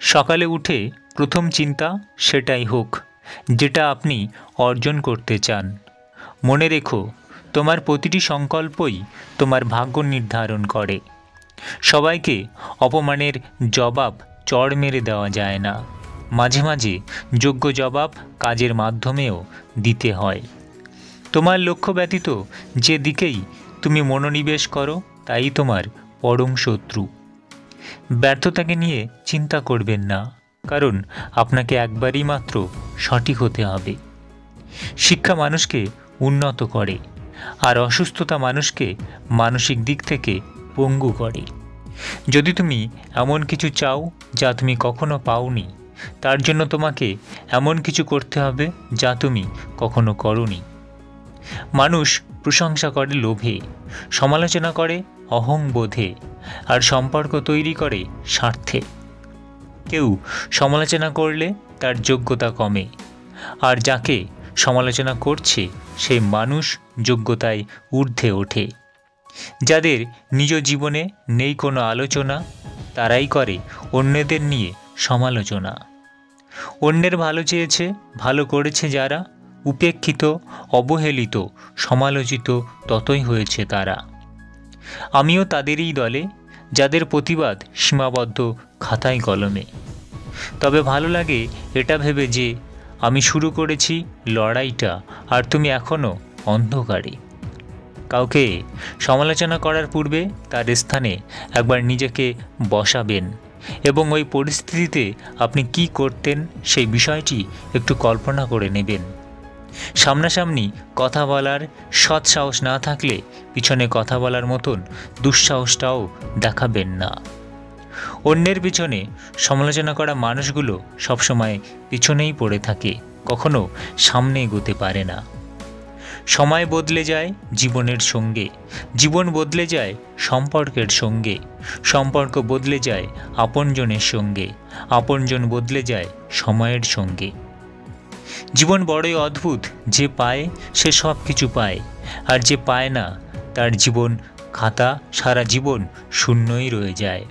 সকালে উঠে প্রথম চিন্তা সেটাই হোক যেটা আপনি অর্জন করতে চান। মনে রেখো, তোমার প্রতিটি সংকল্পই তোমার ভাগ্য নির্ধারণ করে। সবাইকে অপমানের জবাব চড় মেরে দেওয়া যায় না। মাঝে মাঝে যোগ্য জবাব কাজের মাধ্যমেও দিতে হয়। তোমার লক্ষ্য ব্যতীত যে দিকেই তুমি মনোনিবেশ করো তাই তোমার পরম শত্রু। ব্যর্থতাকে নিয়ে চিন্তা করবেন না, কারণ আপনাকে একবারই মাত্র সঠিক হতে হবে। শিক্ষা মানুষকে উন্নত করে, আর অসুস্থতা মানুষকে মানসিক দিক থেকে পঙ্গু করে। যদি তুমি এমন কিছু চাও যা তুমি কখনো পাওনি, তার জন্য তোমাকে এমন কিছু করতে হবে যা তুমি কখনো করোনি। মানুষ প্রশংসা করে লোভে, সমালোচনা করে অহংবোধে, আর সম্পর্ক তৈরি করে স্বার্থে। কেউ সমালোচনা করলে তার যোগ্যতা কমে, আর যাকে সমালোচনা করছে সেই মানুষ যোগ্যতায় ঊর্ধ্বে ওঠে। যাদের নিজ জীবনে নেই কোনো আলোচনা, তারাই করে অন্যদের নিয়ে সমালোচনা। অন্যের ভালো চেয়েছে, ভালো করেছে যারা, উপেক্ষিত, অবহেলিত, সমালোচিত ততই হয়েছে তারা। আমিও তাদেরই দলে, যাদের প্রতিবাদ সীমাবদ্ধ খাতায় কলমে। তবে ভালো লাগে এটা ভেবে যে আমি শুরু করেছি লড়াইটা, আর তুমি এখনও অন্ধকারে। কাউকে সমালোচনা করার পূর্বে তার স্থানে একবার নিজেকে বসাবেন এবং ওই পরিস্থিতিতে আপনি কি করতেন সেই বিষয়টি একটু কল্পনা করে নেবেন। সামনাসামনি কথা বলার সৎসাহস না থাকলে পিছনে কথা বলার মতন দুঃসাহসটাও দেখাবেন না। অন্যের পিছনে সমালোচনা করা মানুষগুলো সবসময় পিছনেই পড়ে থাকে, কখনো সামনে এগোতে পারে না। সময় বদলে যায় জীবনের সঙ্গে, জীবন বদলে যায় সম্পর্কের সঙ্গে, সম্পর্ক বদলে যায় আপনজনের সঙ্গে, আপনজন বদলে যায় সময়ের সঙ্গে। জীবন বড়ই অদ্ভুত, যে পায় সে সব কিছু পায়, আর যে পায় না তার জীবন খাতা সারা জীবন শূন্যই রয়ে যায়।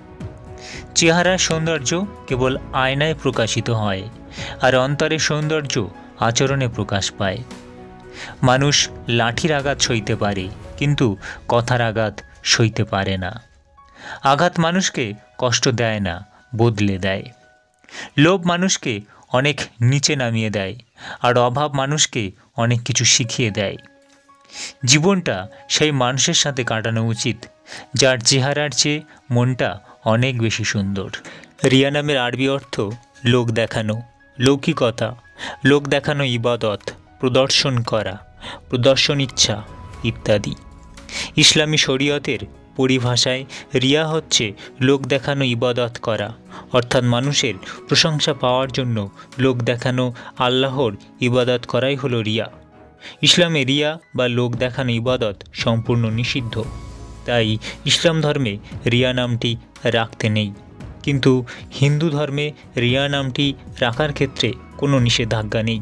চেহারার সৌন্দর্য কেবল আয়নায় প্রকাশিত হয়, আর অন্তরের সৌন্দর্য আচরণে প্রকাশ পায়। মানুষ লাঠির আঘাত সইতে পারে, কিন্তু কথার আঘাত সইতে পারে না। আঘাত মানুষকে কষ্ট দেয় না, বদলে দেয়। লোভ মানুষকে অনেক নিচে নামিয়ে দেয়, আর অভাব মানুষকে অনেক কিছু শিখিয়ে দেয়। জীবনটা সেই মানুষের সাথে কাটানো উচিত যার চেহারার চেয়ে মনটা অনেক বেশি সুন্দর। রিয়া নামের আরবি অর্থ লোক দেখানো, লৌকিকতা, লোক দেখানো ইবাদত, প্রদর্শন করা, প্রদর্শন ইচ্ছা ইত্যাদি। ইসলামী শরীয়তের পরিভাষায় রিয়া হচ্ছে লোক দেখানো ইবাদত করা, অর্থাৎ মানুষের প্রশংসা পাওয়ার জন্য লোক দেখানো আল্লাহর ইবাদত করাই হলো রিয়া। ইসলামে রিয়া বা লোক দেখানো ইবাদত সম্পূর্ণ নিষিদ্ধ, তাই ইসলাম ধর্মে রিয়া নামটি রাখতে নেই। কিন্তু হিন্দু ধর্মে রিয়া নামটি রাখার ক্ষেত্রে কোনো নিষেধাজ্ঞা নেই।